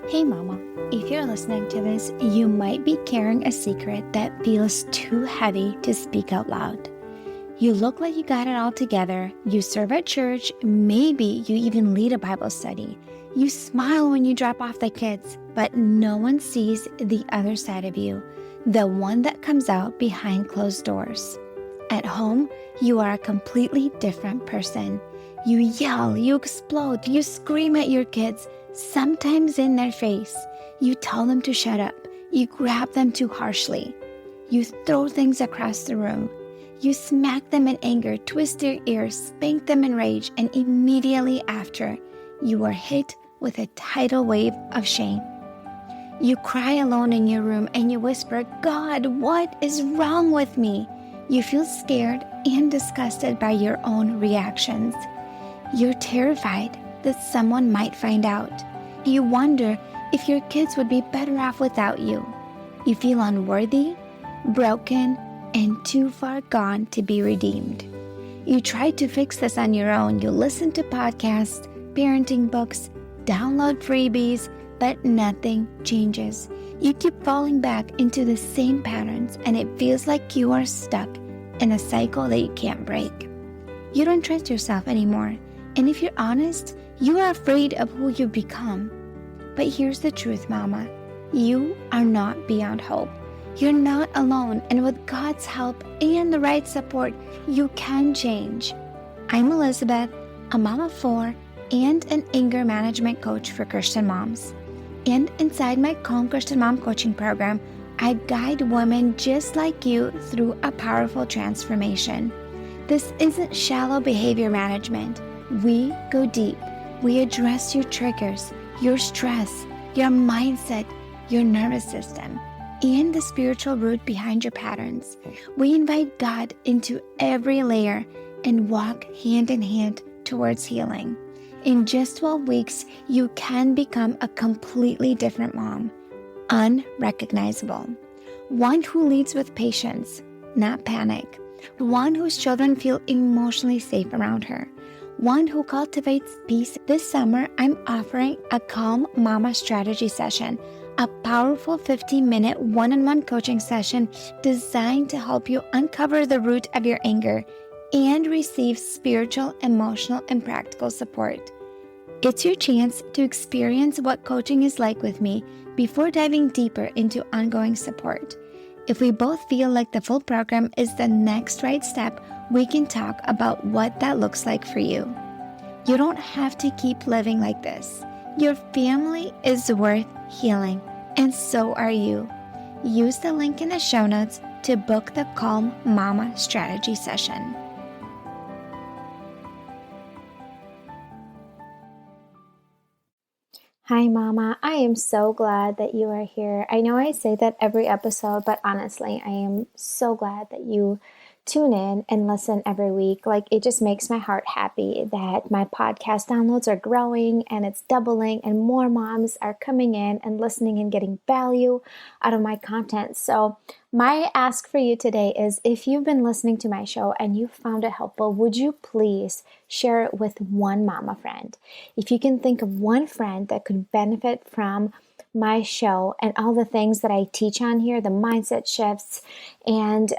Hey mama, if you're listening to this, you might be carrying a secret that feels too heavy to speak out loud. You look like you got it all together, you serve at church, maybe you even lead a Bible study. You smile when you drop off the kids, but no one sees the other side of you, the one that comes out behind closed doors. At home, you are a completely different person. You yell, you explode, you scream at your kids, sometimes in their face. You tell them to shut up. You grab them too harshly. You throw things across the room. You smack them in anger, twist their ears, spank them in rage, and immediately after, you are hit with a tidal wave of shame. You cry alone in your room and you whisper, "God, what is wrong with me?" You feel scared and disgusted by your own reactions. You're terrified that someone might find out. You wonder if your kids would be better off without you. You feel unworthy, broken, and too far gone to be redeemed. You try to fix this on your own. You listen to podcasts, parenting books, download freebies, but nothing changes. You keep falling back into the same patterns, and it feels like you are stuck in a cycle that you can't break. You don't trust yourself anymore, and if you're honest, you are afraid of who you've become. But here's the truth, Mama. You are not beyond hope. You're not alone, and with God's help and the right support, you can change. I'm Elizabeth, a mom of 4 and an anger management coach for Christian moms. And inside my Calm Christian Mom coaching program, I guide women just like you through a powerful transformation. This isn't shallow behavior management. We go deep. We address your triggers, your stress, your mindset, your nervous system, and the spiritual root behind your patterns. We invite God into every layer and walk hand in hand towards healing. In just 12 weeks, you can become a completely different mom, unrecognizable. One who leads with patience, not panic. One whose children feel emotionally safe around her. One who cultivates peace. This summer, I'm offering a Calm Mama strategy session, a powerful 15-minute one-on-one coaching session designed to help you uncover the root of your anger and receive spiritual, emotional, and practical support. It's your chance to experience what coaching is like with me before diving deeper into ongoing support. If we both feel like the full program is the next right step, we can talk about what that looks like for you. You don't have to keep living like this. Your family is worth healing, and so are you. Use the link in the show notes to book the Calm Mama strategy session. Hi, Mama. I am so glad that you are here. I know I say that every episode, but honestly, I am so glad that you tune in and listen every week. Like, it just makes my heart happy that my podcast downloads are growing and it's doubling, and more moms are coming in and listening and getting value out of my content. So my ask for you today is, if you've been listening to my show and you found it helpful, would you please share it with one mama friend? If you can think of one friend that could benefit from my show and all the things that I teach on here, the mindset shifts and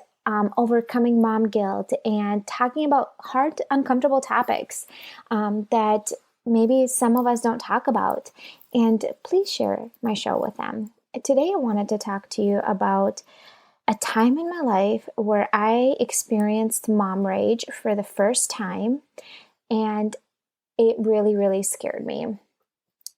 overcoming mom guilt and talking about hard, uncomfortable topics that maybe some of us don't talk about, and please share my show with them. Today, I wanted to talk to you about a time in my life where I experienced mom rage for the first time, and it really, really scared me.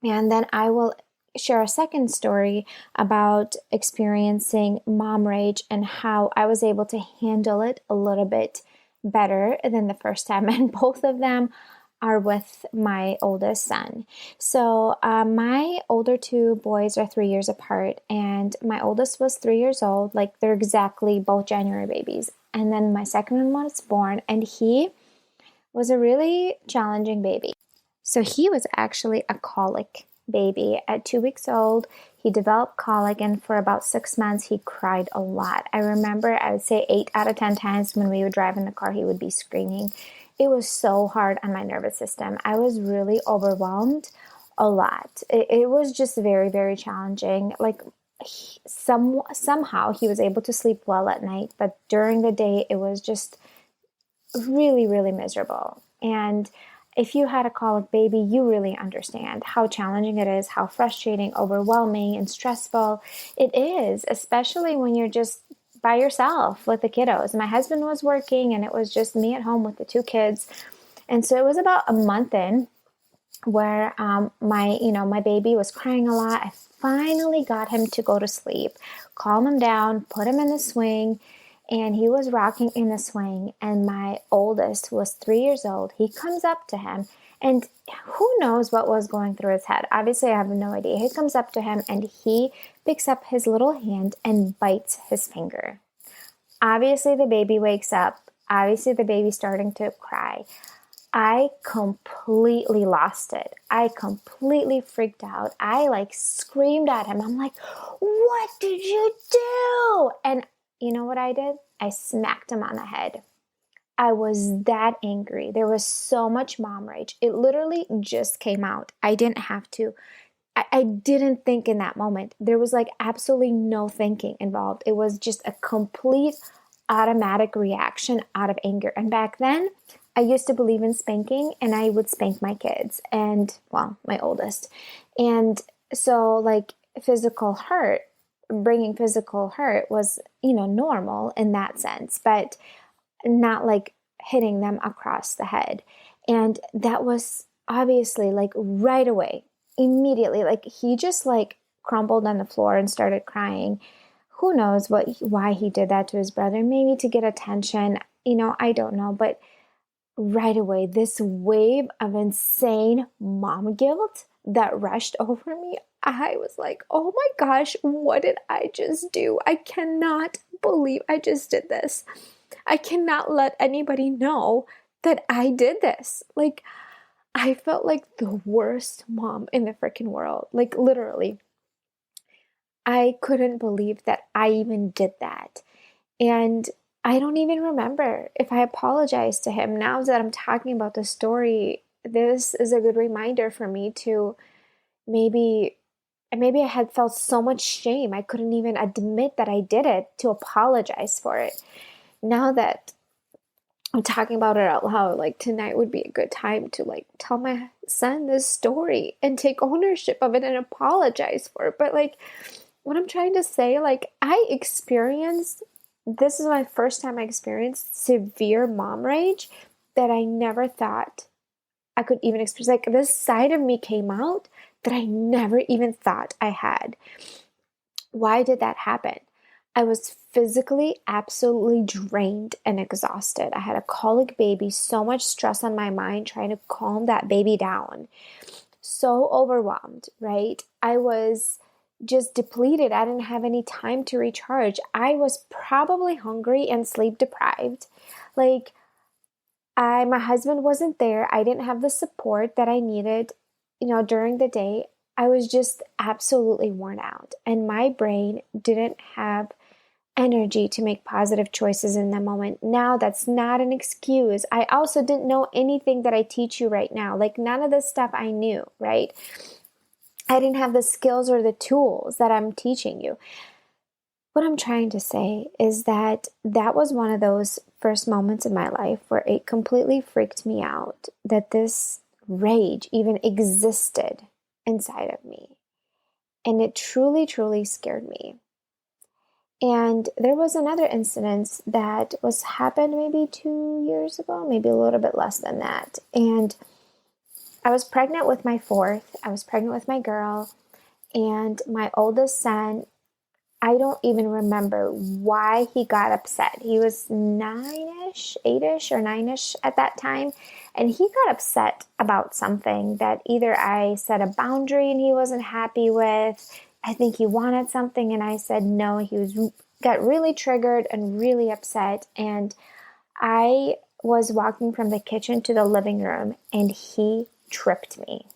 And then I will share a second story about experiencing mom rage and how I was able to handle it a little bit better than the first time. And both of them are with my oldest son. So my older 2 boys are 3 years apart, and my oldest was 3 years old. Like, they're exactly both January babies. And then my second one was born, and he was a really challenging baby. So he was actually a colic baby. At 2 weeks old, he developed colic, and for about 6 months, he cried a lot. I remember, I would say 8 out of 10 times when we would drive in the car, he would be screaming. It was so hard on my nervous system. I was really overwhelmed a lot. It was just very, very challenging. Like somehow he was able to sleep well at night, but during the day it was just really, really miserable. And if you had a colic baby, you really understand how challenging it is, how frustrating, overwhelming, and stressful it is, especially when you're just by yourself with the kiddos. My husband was working and it was just me at home with the two kids. And so it was about a month in where my baby was crying a lot. I finally got him to go to sleep, calm him down, put him in the swing, and he was rocking in the swing. And my oldest, who was 3 years old, he comes up to him, and who knows what was going through his head. Obviously, I have no idea. He comes up to him and he picks up his little hand and bites his finger. Obviously, the baby wakes up. Obviously, the baby's starting to cry. I completely lost it. I completely freaked out. I screamed at him. I'm like, what did you do? And you know what I did? I smacked him on the head. I was that angry. There was so much mom rage. It literally just came out. I didn't have to. I didn't think in that moment. There was absolutely no thinking involved. It was just a complete automatic reaction out of anger. And back then, I used to believe in spanking, and I would spank my kids and, well, my oldest. And so physical hurt, bringing physical hurt was, normal in that sense, but not hitting them across the head. And that was obviously right away, immediately, he just crumbled on the floor and started crying. Who knows why he did that to his brother? Maybe to get attention, I don't know, but right away, this wave of insane mom guilt that rushed over me, I was like, oh my gosh, what did I just do? I cannot believe I just did this. I cannot let anybody know that I did this. I felt like the worst mom in the freaking world. Literally. I couldn't believe that I even did that. And I don't even remember if I apologized to him. Now that I'm talking about the story, this is a good reminder for me to maybe I had felt so much shame. I couldn't even admit that I did it, to apologize for it. Now that I'm talking about it out loud, tonight would be a good time to tell my son this story and take ownership of it and apologize for it. But what I'm trying to say, this is my first time I experienced severe mom rage that I never thought I could even experience. This side of me came out that I never even thought I had. Why did that happen? I was physically absolutely drained and exhausted. I had a colic baby, so much stress on my mind trying to calm that baby down. So overwhelmed, right? I was just depleted. I didn't have any time to recharge. I was probably hungry and sleep deprived. My husband wasn't there. I didn't have the support that I needed, during the day. I was just absolutely worn out, and my brain didn't have energy to make positive choices in the moment. Now, that's not an excuse. I also didn't know anything that I teach you right now. None of this stuff I knew, right? I didn't have the skills or the tools that I'm teaching you. What I'm trying to say is that was one of those first moments in my life where it completely freaked me out that this rage even existed inside of me. And it truly, truly scared me. And there was another incident that happened maybe 2 years ago, maybe a little bit less than that. And I was pregnant with my fourth. I was pregnant with my girl. And my oldest son, I don't even remember why he got upset. He was 8-ish or 9-ish at that time. And he got upset about something that either I set a boundary and he wasn't happy with. I think he wanted something and I said no. He got really triggered and really upset. And I was walking from the kitchen to the living room and he tripped me.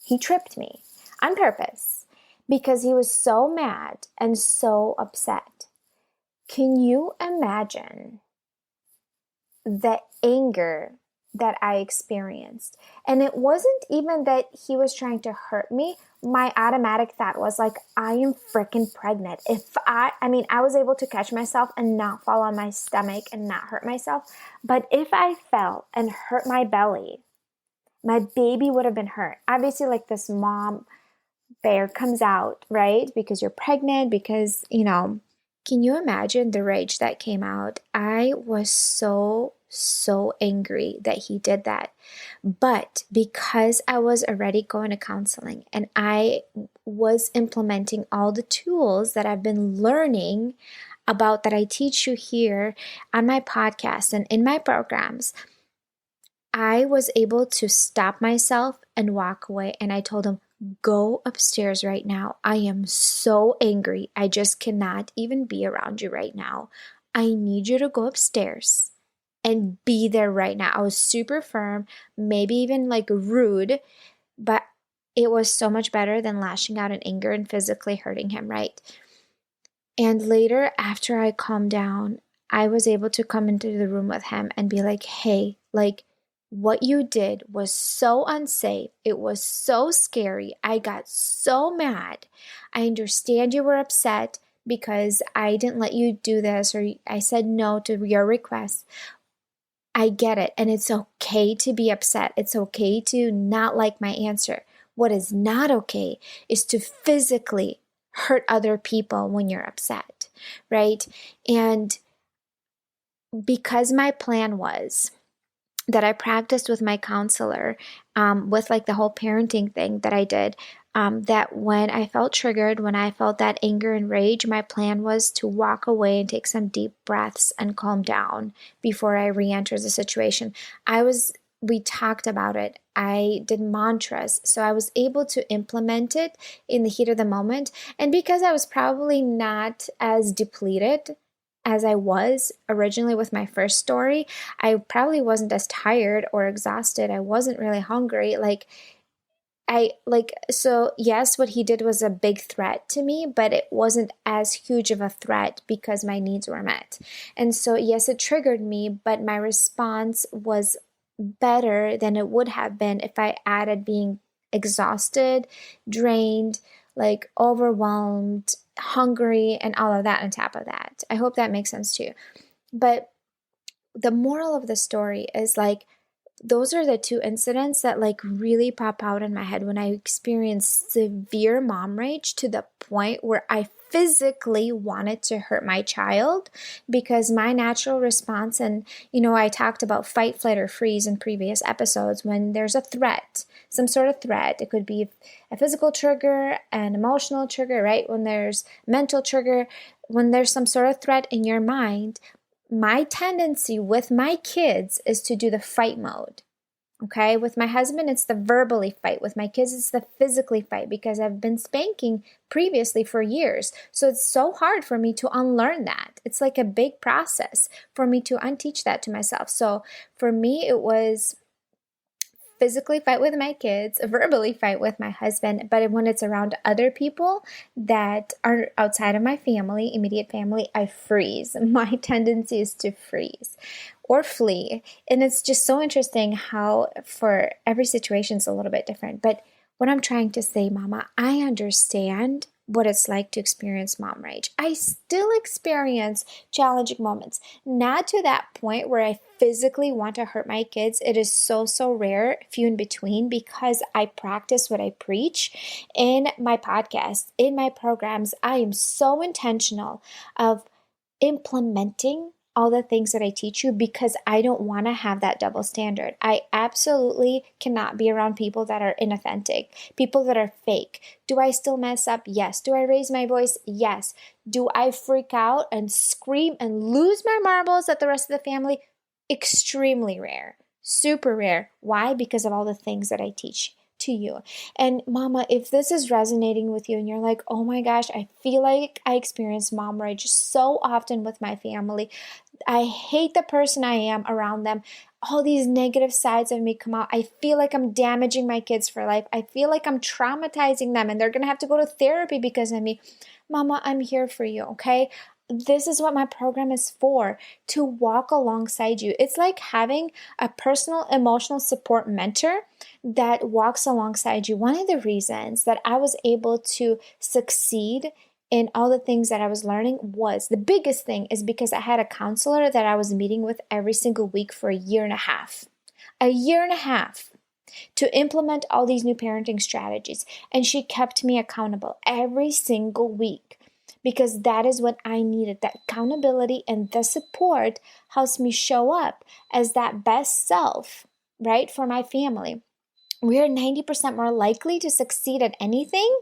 He tripped me on purpose because he was so mad and so upset. Can you imagine the anger that I experienced. And it wasn't even that he was trying to hurt me. My automatic thought was like, I am freaking pregnant. I was able to catch myself and not fall on my stomach and not hurt myself. But if I fell and hurt my belly, my baby would have been hurt. Obviously, like this mom bear comes out, right? Because you're pregnant, because, can you imagine the rage that came out? I was so angry that he did that. But because I was already going to counseling and I was implementing all the tools that I've been learning about that I teach you here on my podcast and in my programs, I was able to stop myself and walk away. And I told him, go upstairs right now. I am so angry. I just cannot even be around you right now. I need you to go upstairs and be there right now. I was super firm, maybe even like rude, but it was so much better than lashing out in anger and physically hurting him, right? And later, after I calmed down, I was able to come into the room with him and be like, hey, like, what you did was so unsafe. It was so scary. I got so mad. I understand you were upset because I didn't let you do this or I said no to your request. I get it. And it's okay to be upset. It's okay to not like my answer. What is not okay is to physically hurt other people when you're upset, right? And because my plan was that I practiced with my counselor, with like the whole parenting thing that I did, that when I felt triggered, when I felt that anger and rage, my plan was to walk away and take some deep breaths and calm down before I re-enter the situation. We talked about it. I did mantras, so I was able to implement it in the heat of the moment. And because I was probably not as depleted as I was originally with my first story, I probably wasn't as tired or exhausted. I wasn't really hungry. So yes, what he did was a big threat to me, but it wasn't as huge of a threat because my needs were met. And so yes, it triggered me, but my response was better than it would have been if I added being exhausted, drained, like overwhelmed, hungry, and all of that on top of that. I hope that makes sense to you. But the moral of the story is like, those are the two incidents that like really pop out in my head when I experienced severe mom rage to the point where I physically wanted to hurt my child, because my natural response, and I talked about fight, flight, or freeze in previous episodes. When there's a threat, some sort of threat, it could be a physical trigger, an emotional trigger, right? When there's mental trigger, when there's some sort of threat in your mind, my tendency with my kids is to do the fight mode. Okay, with my husband, it's the verbally fight. With my kids, it's the physically fight, because I've been spanking previously for years. So it's so hard for me to unlearn that. It's like a big process for me to unteach that to myself. So for me, it was physically fight with my kids, verbally fight with my husband. But when it's around other people that are outside of my family, immediate family, I freeze. My tendency is to freeze or flee. And it's just so interesting how for every situation it's a little bit different. But what I'm trying to say, Mama, I understand what it's like to experience mom rage. I still experience challenging moments, not to that point where I physically want to hurt my kids. It is so rare, few in between, because I practice what I preach in my podcast, in my programs. I am so intentional of implementing all the things that I teach you, because I don't want to have that double standard. I absolutely cannot be around people that are inauthentic, people that are fake. Do I still mess up? Yes. Do I raise my voice? Yes. Do I freak out and scream and lose my marbles at the rest of the family? Extremely rare, super rare. Why? Because of all the things that I teach to you. And Mama, if this is resonating with you and you're like, oh my gosh, I feel like I experience mom rage so often with my family. I hate the person I am around them. All these negative sides of me come out. I feel like I'm damaging my kids for life. I feel like I'm traumatizing them and they're going to have to go to therapy because of me. Mama, I'm here for you, okay? This is what my program is for, to walk alongside you. It's like having a personal emotional support mentor that walks alongside you. One of the reasons that I was able to succeed in all the things that I was learning was, the biggest thing is because I had a counselor that I was meeting with every single week for a year and a half. A year and a half to implement all these new parenting strategies. And she kept me accountable every single week, because that is what I needed. That accountability and the support helps me show up as that best self, right, for my family. We are 90% more likely to succeed at anything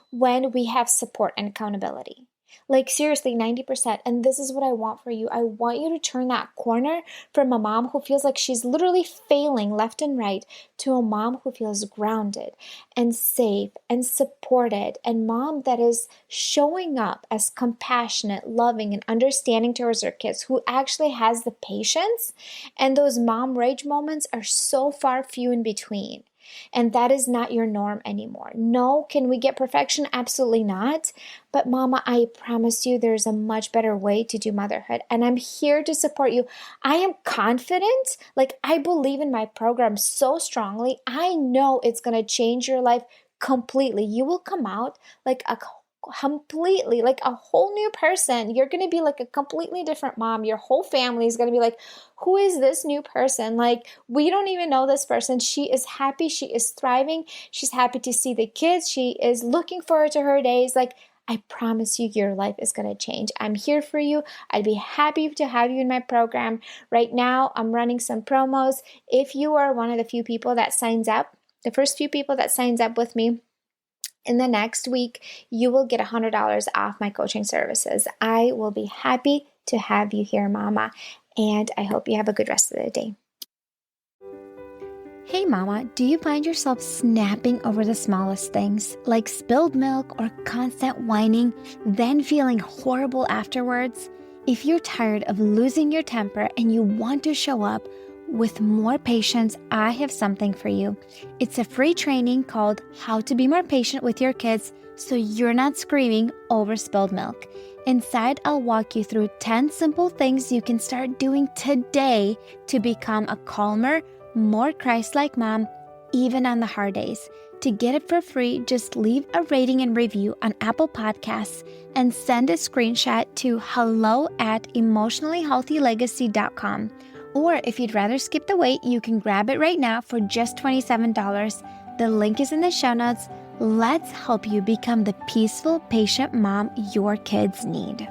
when we have support and accountability. Like seriously, 90%. And this is what I want for you. I want you to turn that corner from a mom who feels like she's literally failing left and right to a mom who feels grounded and safe and supported, and mom that is showing up as compassionate, loving, and understanding towards her kids, who actually has the patience. And those mom rage moments are so far few in between. And that is not your norm anymore. No, can we get perfection? Absolutely not. But mama, I promise you there's a much better way to do motherhood. And I'm here to support you. I am confident, like I believe in my program so strongly. I know it's going to change your life completely. You will come out like a whole new person. You're going to be like a completely different mom. Your whole family is going to be like, who is this new person? Like, we don't even know this person. She is happy. She is thriving. She's happy to see the kids. She is looking forward to her days. Like, I promise you, your life is going to change. I'm here for you. I'd be happy to have you in my program. Right now, I'm running some promos. If you are one of the few people that signs up, the first few people that signs up with me, in the next week, you will get $100 off my coaching services. I will be happy to have you here, mama, and I hope you have a good rest of the day. Hey mama, do you find yourself snapping over the smallest things, like spilled milk or constant whining, then feeling horrible afterwards? If you're tired of losing your temper and you want to show up with more patience, I have something for you. It's a free training called How to Be More Patient with Your Kids so you're not screaming over spilled milk. Inside, I'll walk you through 10 simple things you can start doing today to become a calmer, more Christ-like mom, even on the hard days. To get it for free, just leave a rating and review on Apple Podcasts and send a screenshot to hello@emotionallyhealthylegacy.com. Or if you'd rather skip the wait, you can grab it right now for just $27. The link is in the show notes. Let's help you become the peaceful, patient mom your kids need.